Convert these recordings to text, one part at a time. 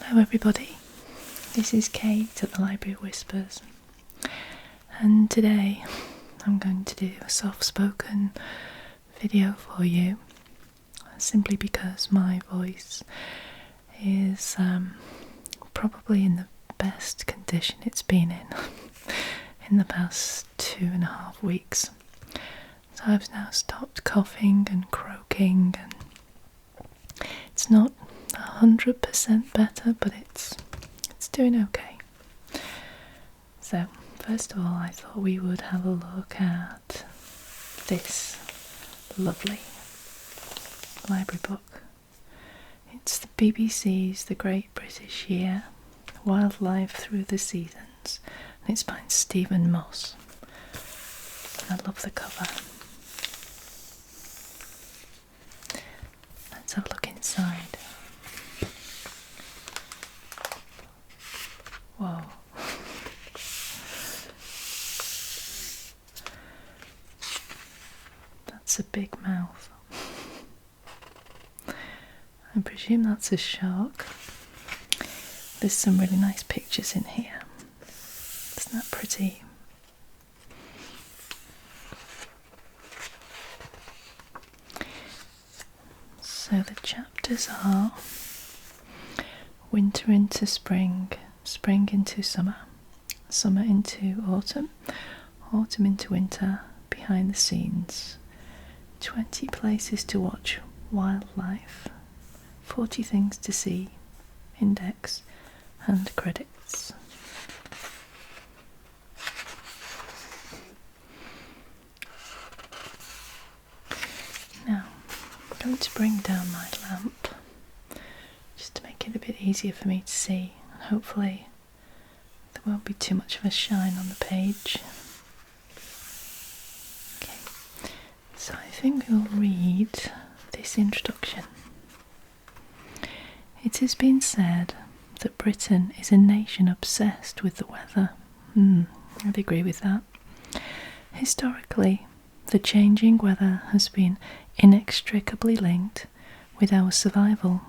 Hello everybody, this is Kate at the Library of Whispers, and today I'm going to do a soft-spoken video for you, simply because my voice is probably in the best condition it's been in the past 2.5 weeks. So I've now stopped coughing and croaking, and it's not 100% better, but it's doing okay. So first of all, I thought we would have a look at this lovely library book. It's the BBC's The Great British Year, Wildlife Through the Seasons, and it's by Stephen Moss. And I love the cover. Let's have a look inside. Whoa. That's a big mouth. I presume that's a shark. There's some really nice pictures in here. Isn't that pretty? So the chapters are winter into spring, spring into summer, summer into autumn, autumn into winter, behind the scenes, 20 places to watch wildlife, 40 things to see, index, and credits. Now, I'm going to bring down my lamp just to make it a bit easier for me to see, and hopefully there won't be too much of a shine on the page. Okay, so I think we'll read this introduction. It has been said that Britain is a nation obsessed with the weather. I'd agree with that. Historically, the changing weather has been inextricably linked with our survival,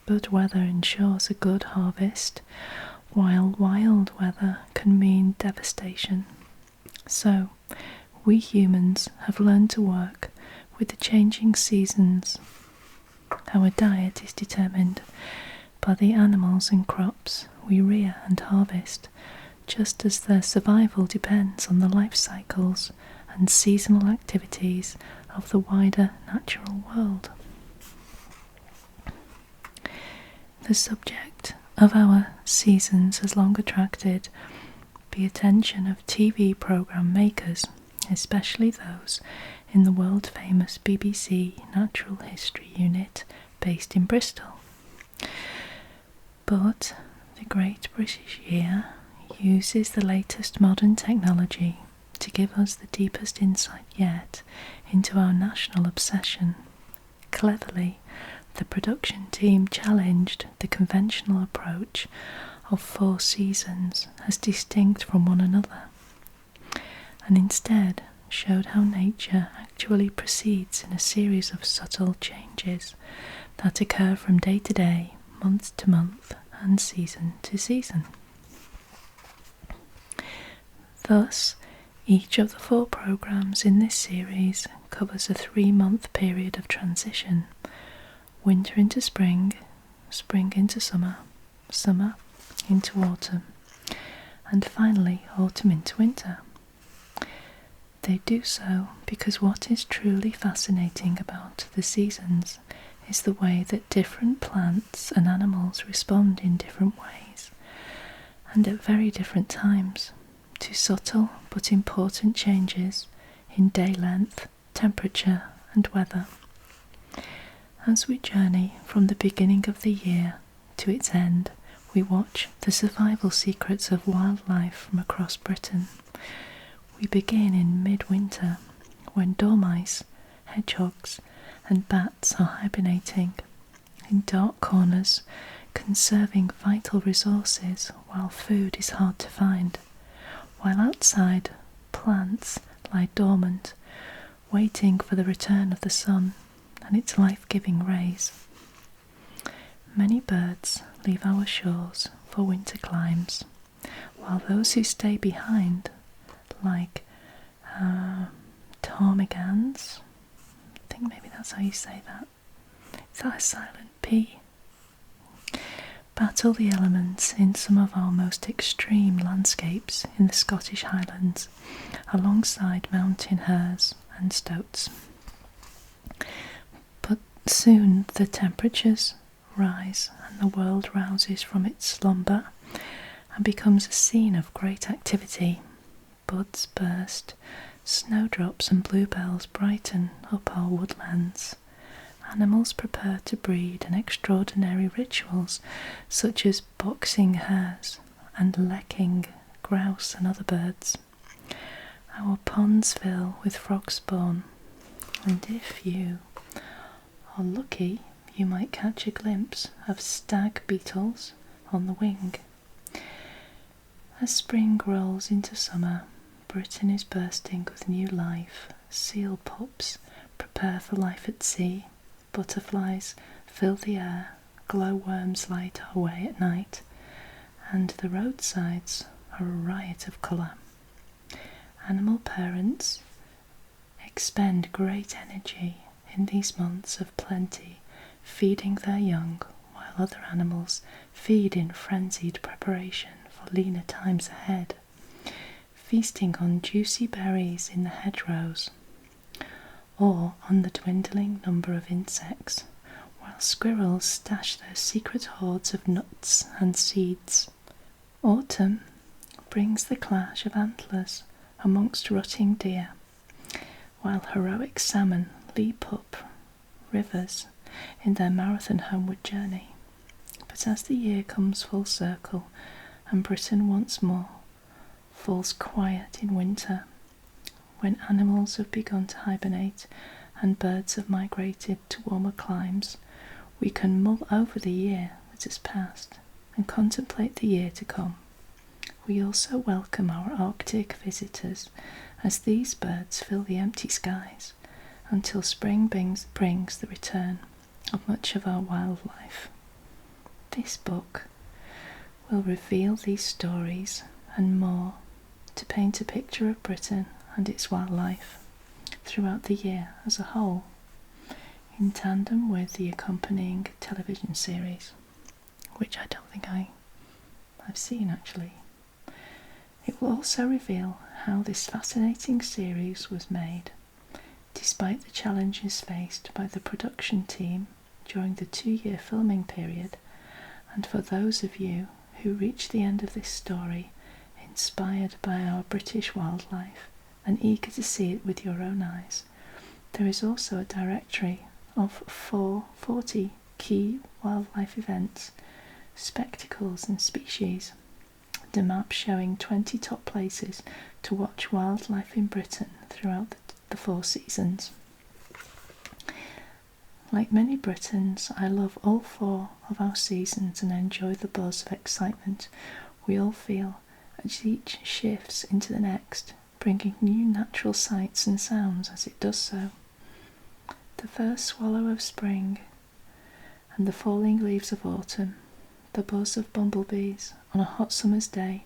but weather ensures a good harvest, while wild weather can mean devastation. So, we humans have learned to work with the changing seasons. Our diet is determined by the animals and crops we rear and harvest, just as their survival depends on the life cycles and seasonal activities of the wider natural world. The subject of our seasons has long attracted the attention of TV programme makers, especially those in the world-famous BBC Natural History Unit based in Bristol. But the Great British Year uses the latest modern technology to give us the deepest insight yet into our national obsession. Cleverly, the production team challenged the conventional approach of 4 seasons as distinct from one another, and instead showed how nature actually proceeds in a series of subtle changes that occur from day to day, month to month, and season to season. Thus, each of the 4 programmes in this series covers a 3-month period of transition: winter into spring, spring into summer, summer into autumn, and finally autumn into winter. They do so because what is truly fascinating about the seasons is the way that different plants and animals respond in different ways, and at very different times, to subtle but important changes in day length, temperature, and weather. As we journey from the beginning of the year to its end, we watch the survival secrets of wildlife from across Britain. We begin in midwinter, when dormice, hedgehogs, and bats are hibernating in dark corners, conserving vital resources while food is hard to find, while outside plants lie dormant, waiting for the return of the sun and its life-giving rays. Many birds leave our shores for winter climes, while those who stay behind, like ptarmigans, I think maybe that's how you say that. Is that a silent P? Battle the elements in some of our most extreme landscapes in the Scottish Highlands, alongside mountain hares and stoats. But soon the temperatures rise and the world rouses from its slumber and becomes a scene of great activity. Buds burst, snowdrops and bluebells brighten up our woodlands. Animals prepare to breed in extraordinary rituals such as boxing hares and lecking grouse and other birds. Our ponds fill with frog spawn, and if you are lucky, you might catch a glimpse of stag beetles on the wing. As spring rolls into summer, Britain is bursting with new life. Seal pups prepare for life at sea. Butterflies fill the air, glowworms light our way at night, and the roadsides are a riot of colour. Animal parents expend great energy in these months of plenty, feeding their young, while other animals feed in frenzied preparation for leaner times ahead, feasting on juicy berries in the hedgerows, or on the dwindling number of insects, while squirrels stash their secret hoards of nuts and seeds. Autumn brings the clash of antlers amongst rutting deer, while heroic salmon leap up rivers in their marathon homeward journey. But as the year comes full circle and Britain once more falls quiet in winter, when animals have begun to hibernate and birds have migrated to warmer climes, we can mull over the year that has passed and contemplate the year to come. We also welcome our Arctic visitors, as these birds fill the empty skies until spring brings the return of much of our wildlife. This book will reveal these stories and more to paint a picture of Britain and its wildlife throughout the year as a whole, in tandem with the accompanying television series, which I don't think I've seen actually. It will also reveal how this fascinating series was made, despite the challenges faced by the production team during the 2-year filming period, and for those of you who reach the end of this story inspired by our British wildlife and eager to see it with your own eyes, there is also a directory of 40 key wildlife events, spectacles and species, and a map showing 20 top places to watch wildlife in Britain throughout the 4 seasons. Like many Britons, I love all 4 of our seasons and enjoy the buzz of excitement we all feel as each shifts into the next, bringing new natural sights and sounds as it does so. The first swallow of spring and the falling leaves of autumn, the buzz of bumblebees on a hot summer's day,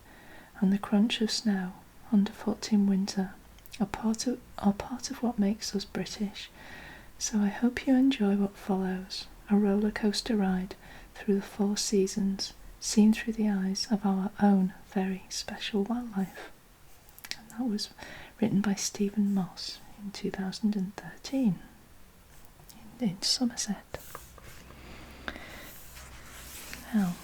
and the crunch of snow underfoot in winter are part of what makes us British. So I hope you enjoy what follows, a roller coaster ride through the 4 seasons, seen through the eyes of our own very special wildlife. And that was written by Stephen Moss in 2013 in Somerset. Now,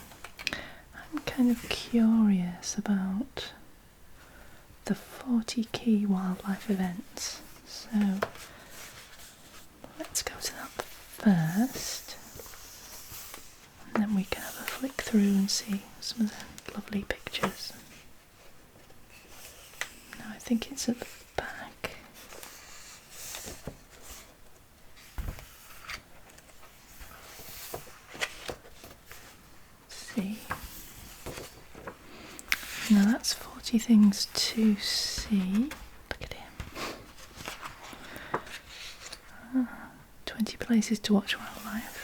I'm kind of curious about the 40 key wildlife events, so let's go to that first, and then we can have a flick through and see some of the lovely pictures. Now I think it's at the back. Let's see. Now that's 40 things to see. Look at him. 20 places to watch wildlife.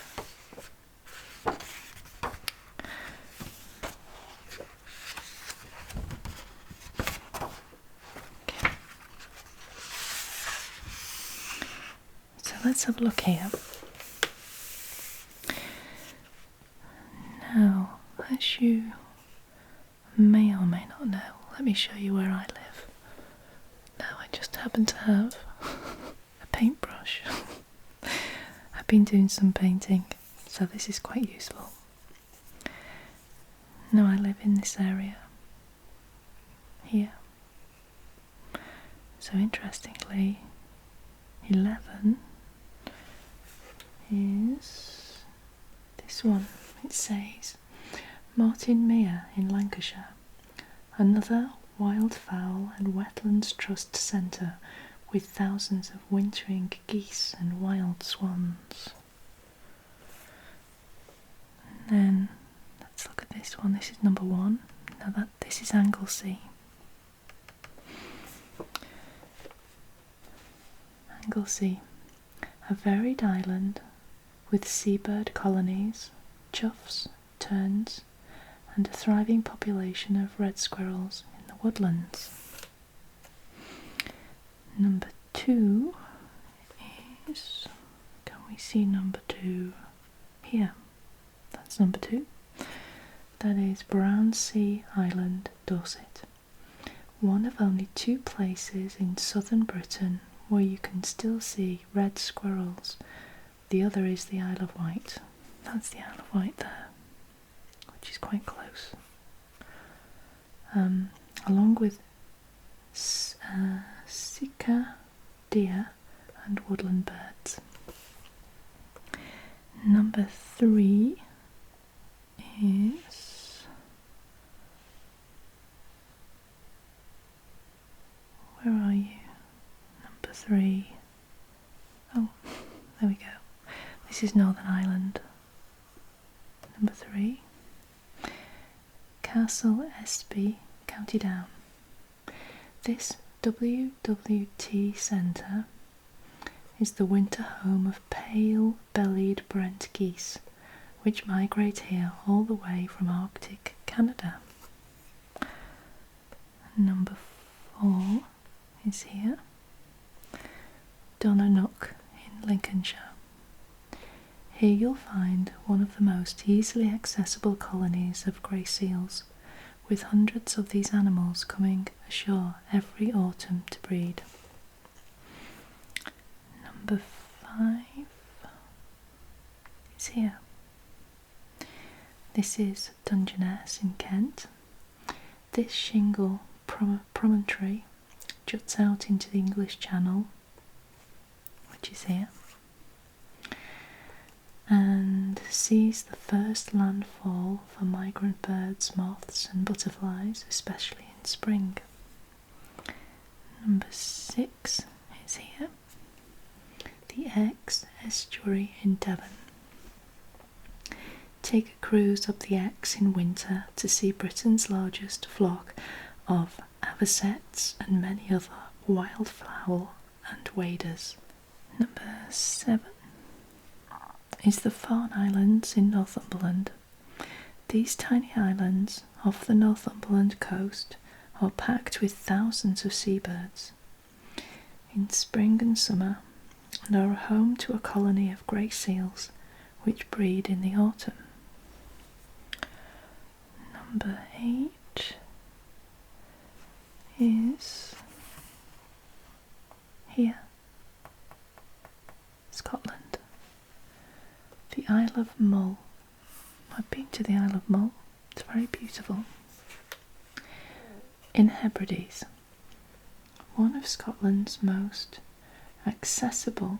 let's have a look here. Now, as you may or may not know, let me show you where I live. Now, I just happen to have a paintbrush. I've been doing some painting, so this is quite useful. Now, I live in this area here. So interestingly, 11 is this one. It says Martin Mere in Lancashire, another wildfowl and wetlands trust centre with thousands of wintering geese and wild swans. And then let's look at this one. This is number 1. Now this is Anglesey. Anglesey, a varied island with seabird colonies, choughs, terns, and a thriving population of red squirrels in the woodlands. Number 2 is, can we see number 2 here? That's number 2. That is Brownsea Island, Dorset. One of only 2 places in southern Britain where you can still see red squirrels. The other is the Isle of Wight. That's the Isle of Wight there, which is quite close. Along with sika, deer and woodland birds. Number 3 is, where are you? Number 3. Oh, there we go. This is Northern Ireland. Number 3. Castle Espy, County Down. This WWT centre is the winter home of pale-bellied Brent geese, which migrate here all the way from Arctic Canada. Number 4 is here. Donanook in Lincolnshire. Here you'll find one of the most easily accessible colonies of grey seals, with hundreds of these animals coming ashore every autumn to breed. Number 5 is here. This is Dungeness in Kent. This shingle promontory juts out into the English Channel, which is here, and sees the first landfall for migrant birds, moths and butterflies, especially in spring. Number 6 is here. The Exe estuary in Devon. Take a cruise up the Exe in winter to see Britain's largest flock of avocets and many other wildfowl and waders. Number 7 is the Farne Islands in Northumberland. These tiny islands off the Northumberland coast are packed with thousands of seabirds in spring and summer, and are home to a colony of grey seals which breed in the autumn. Number 8 is here, Scotland. The Isle of Mull. I've been to the Isle of Mull. It's very beautiful. In Hebrides, one of Scotland's most accessible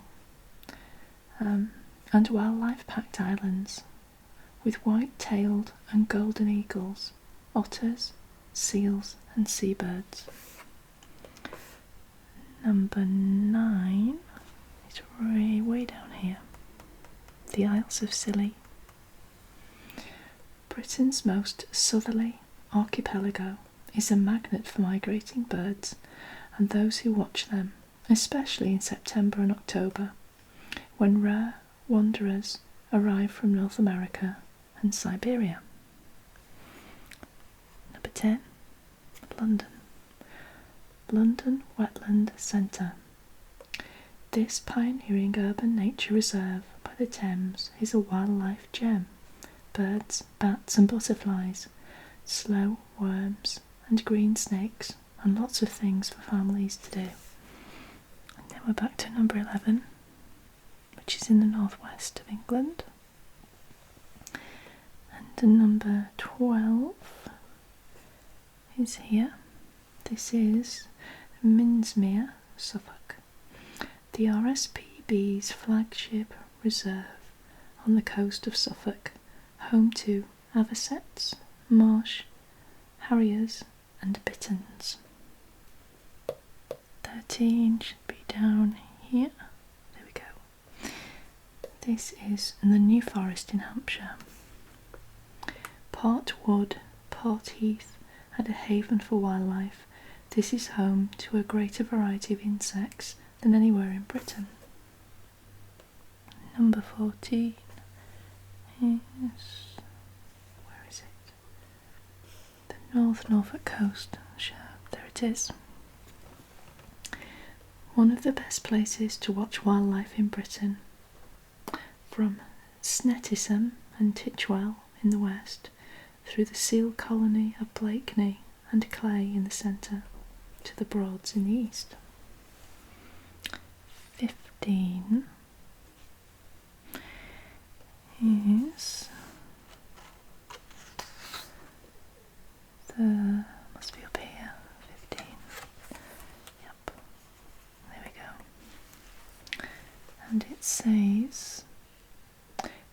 and wildlife-packed islands, with white-tailed and golden eagles, otters, seals and seabirds. Number 9 is way down here. The Isles of Scilly. Britain's most southerly archipelago is a magnet for migrating birds and those who watch them, especially in September and October, when rare wanderers arrive from North America and Siberia. Number 10, London. London Wetland Centre. This pioneering urban nature reserve by the Thames is a wildlife gem. Birds, bats and butterflies, slow worms and green snakes, and lots of things for families to do. And then we're back to number 11, which is in the northwest of England. And number 12 is here. This is Minsmere, Suffolk, the RSPB's flagship reserve on the coast of Suffolk, home to avocets, marsh, harriers and bitterns. 13 should be down here. There we go. This is the New Forest in Hampshire. Part wood, part heath, and a haven for wildlife, this is home to a greater variety of insects than anywhere in Britain. Number 14 is, where is it? The North Norfolk coast. Sure, there it is. One of the best places to watch wildlife in Britain, from Snettisham and Titchwell in the west, through the seal colony of Blakeney and Clay in the centre, to the Broads in the east. 15 is must be up here. 15. Yep. There we go. And it says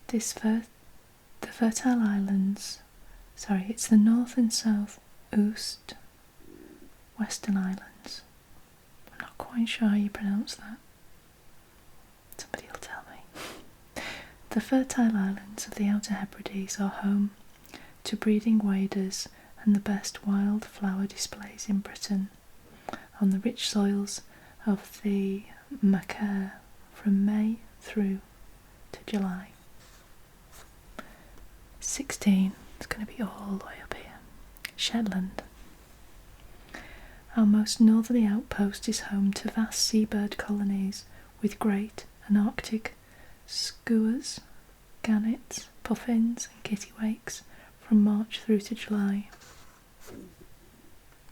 the fertile islands. Sorry, it's the North and South Oost Western Islands. I'm not quite sure how you pronounce that. Somebody will tell me. The fertile islands of the Outer Hebrides are home to breeding waders and the best wild flower displays in Britain on the rich soils of the Macaire from May through to July. 16. It's going to be all the way up here. Shetland. Our most northerly outpost is home to vast seabird colonies with great and arctic skuas, gannets, puffins and kittiwakes from March through to July.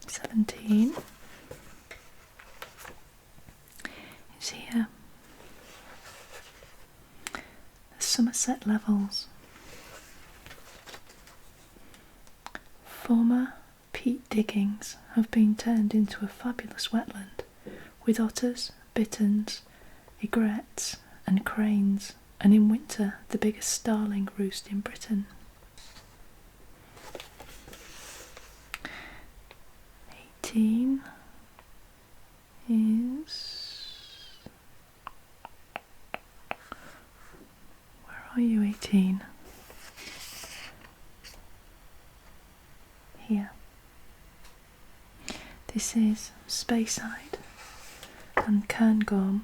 17 is here. The Somerset Levels. Former peat diggings have been turned into a fabulous wetland with otters, bitterns, egrets and cranes, and in winter the biggest starling roost in Britain. 18 is... Where are you, 18? Here. This is Speyside and Cairngorm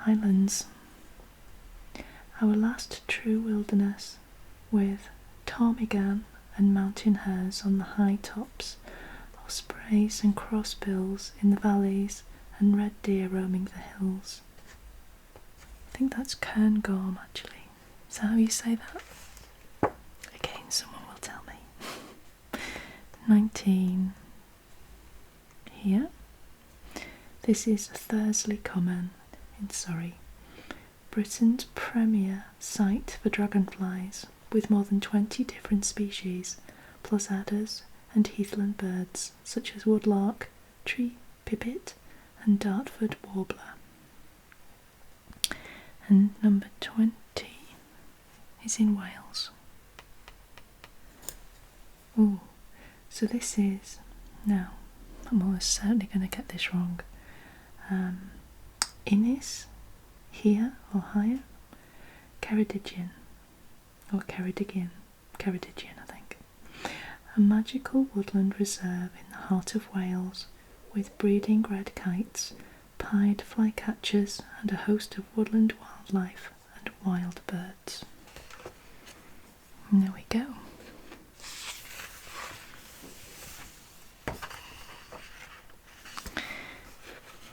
Islands, our last true wilderness, with ptarmigan and mountain hares on the high tops, ospreys and crossbills in the valleys, and red deer roaming the hills. I think that's Cairngorm actually. Is that how you say that? Again, someone will tell me. 19 here. This is Thursley Common in Surrey, Britain's premier site for dragonflies, with more than 20 different species, plus adders and heathland birds such as woodlark, tree pipit and Dartford warbler. And number 20 is in Wales. Ooh, so this is, now I'm almost certainly going to get this wrong, Innis, here or higher, Ceredigion, or Ceredigion, I think. A magical woodland reserve in the heart of Wales, with breeding red kites, pied flycatchers and a host of woodland wildlife and wild birds. And there we go.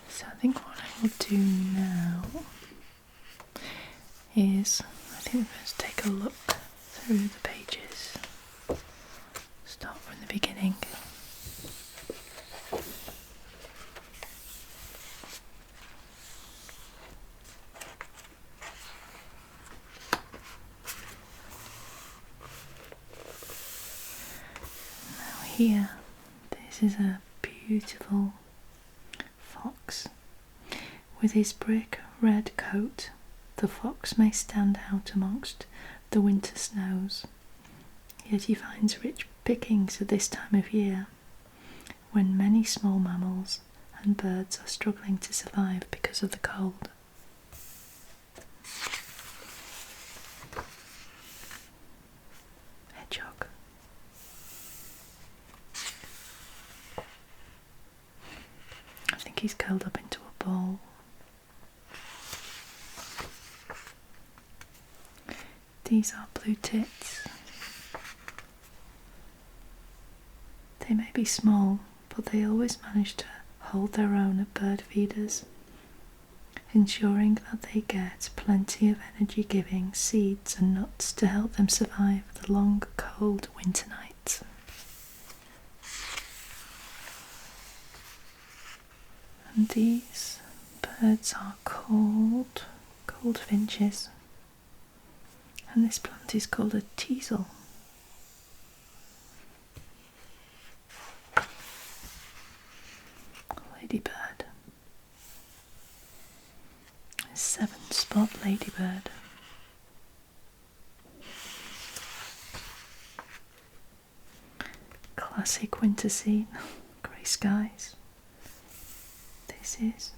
So think what I will do now is, I think we're going to take a look through the pages. Start from the beginning. Now here, this is a beautiful fox. With his brick red coat, the fox may stand out amongst the winter snows, yet he finds rich pickings at this time of year, when many small mammals and birds are struggling to survive because of the cold. Hedgehog. I think he's curled up into a ball. These are blue tits. They may be small, but they always manage to hold their own at bird feeders, ensuring that they get plenty of energy-giving seeds and nuts to help them survive the long, cold winter nights. And these birds are called goldfinches. And this plant is called a teasel. Ladybird. A 7-spot ladybird. Classic winter scene. Grey skies. This is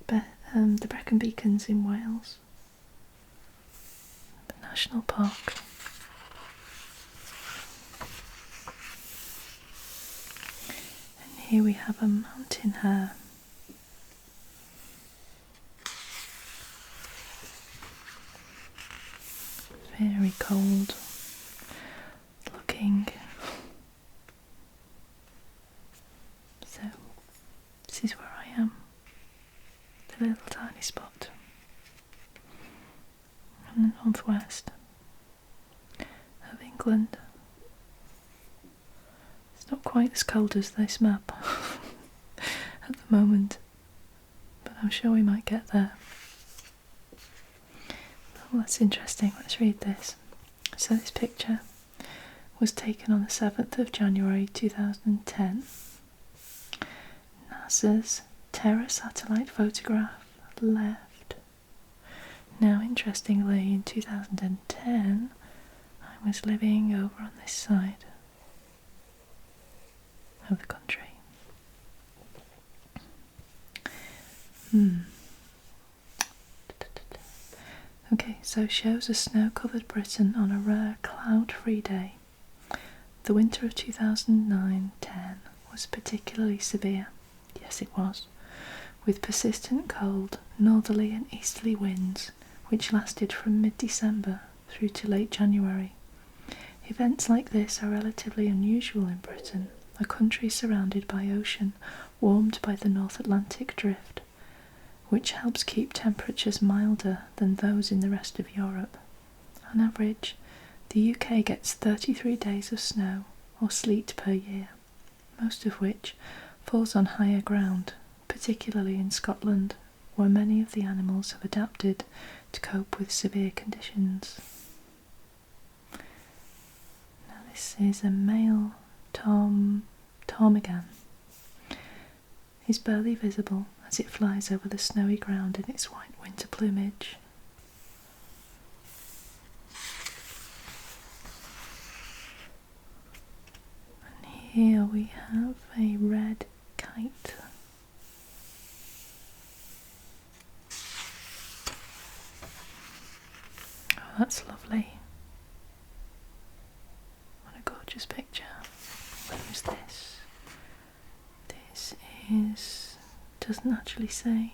the Brecon Beacons in Wales. National Park. And here we have a mountain hare. Very cold looking. So this is where I am. The little tiny spot. In the northwest of England. It's not quite as cold as this map at the moment, but I'm sure we might get there. Oh, that's interesting. Let's read this. So this picture was taken on the 7th of January 2010. NASA's Terra satellite photograph left. Now, interestingly, in 2010, I was living over on this side of the country. Okay, so shows a snow-covered Britain on a rare cloud-free day. The winter of 2009-10 was particularly severe. Yes, it was. With persistent cold, northerly and easterly winds, which lasted from mid-December through to late January. Events like this are relatively unusual in Britain, a country surrounded by ocean, warmed by the North Atlantic drift, which helps keep temperatures milder than those in the rest of Europe. On average, the UK gets 33 days of snow or sleet per year, most of which falls on higher ground, particularly in Scotland, where many of the animals have adapted to cope with severe conditions. Now this is a male ptarmigan. He's barely visible as it flies over the snowy ground in its white winter plumage. And here we have a red kite. Oh, that's lovely. What a gorgeous picture. What is this? This is... doesn't actually say.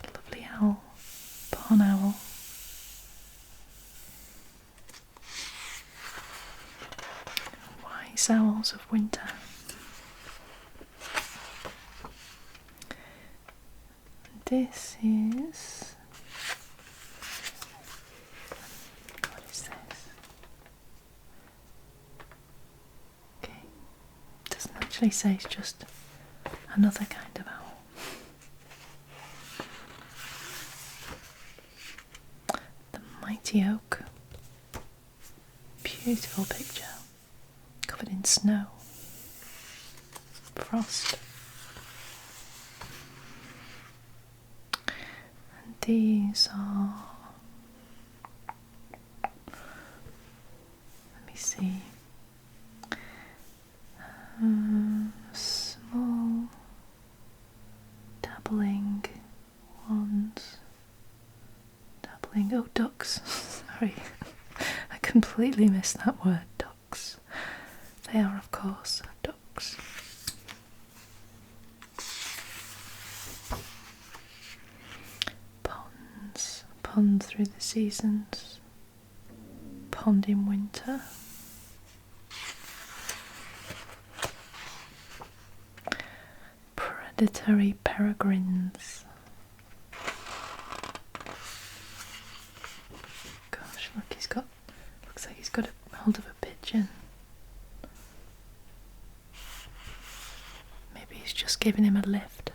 Lovely owl. Barn owl. nice owls of winter. This is... what is this? Okay, it doesn't actually say, it's just another kind of owl. The mighty oak. Beautiful picture. Covered in snow. Frost. And these are... let me see. Small dabbling ones. Dabbling... oh, ducks. Sorry. I completely missed that word, ducks. They are, of course, ducks. Ponds. Pond through the seasons. Pond in winter. Predatory peregrines. Gosh, look, looks like he's got a hold of a pigeon. Maybe he's just giving him a lift.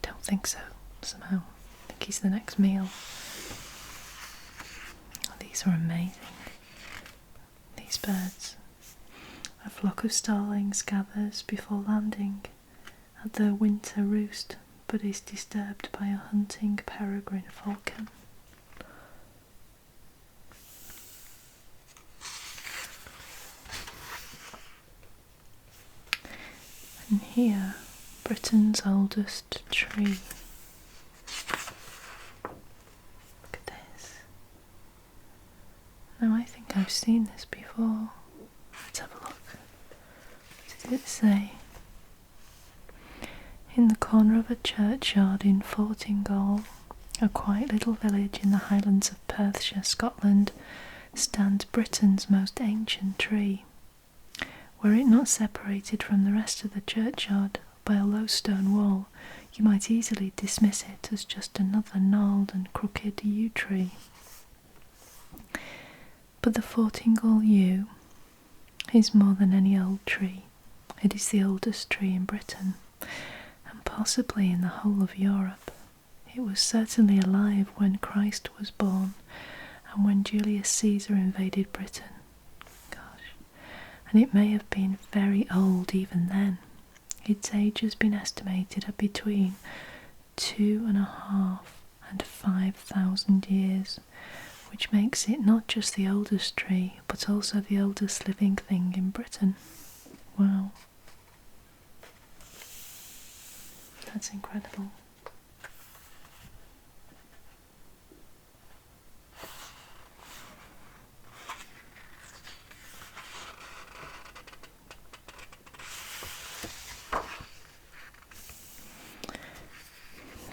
Don't think so, somehow. I think he's the next meal. Oh, these are amazing. These birds. A flock of starlings gathers before landing at their winter roost, but is disturbed by a hunting peregrine falcon. And here, Britain's oldest tree. Look at this. Now I think I've seen this before. Let's have a look. What did it say? In the corner of a churchyard in Fortingall, a quiet little village in the Highlands of Perthshire, Scotland, stands Britain's most ancient tree. Were it not separated from the rest of the churchyard by a low stone wall, you might easily dismiss it as just another gnarled and crooked yew tree. But the Fortingall yew is more than any old tree. It is the oldest tree in Britain, and possibly in the whole of Europe. It was certainly alive when Christ was born, and when Julius Caesar invaded Britain. And it may have been very old even then. Its age has been estimated at between 2,500 and 5,000 years, which makes it not just the oldest tree, but also the oldest living thing in Britain. Wow. That's incredible.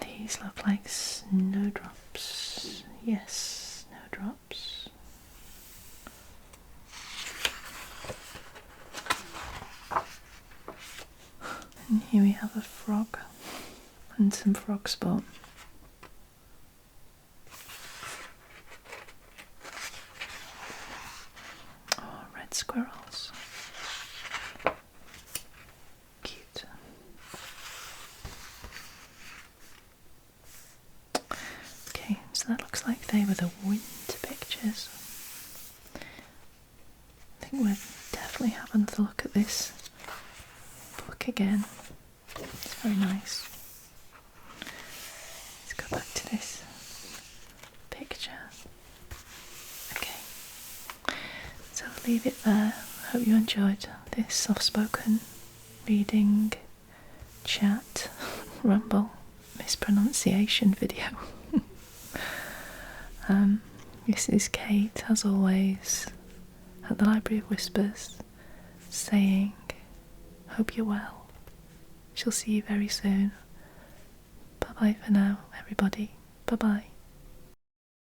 These look like snowdrops. Yes, snowdrops. And here we have a frog and some frog spawn. Oh, red squirrels. Cute. Okay, so that looks like they were the winter pictures. I think we'll definitely have another look at this book again. It's very nice. Let's go back to this picture. Okay, so I'll leave it there. Hope you enjoyed this soft-spoken reading, chat, rumble, mispronunciation video. This is Kate, as always, at the Library of Whispers, saying, hope you're well. Shall see you very soon. Bye bye for now, everybody. Bye bye.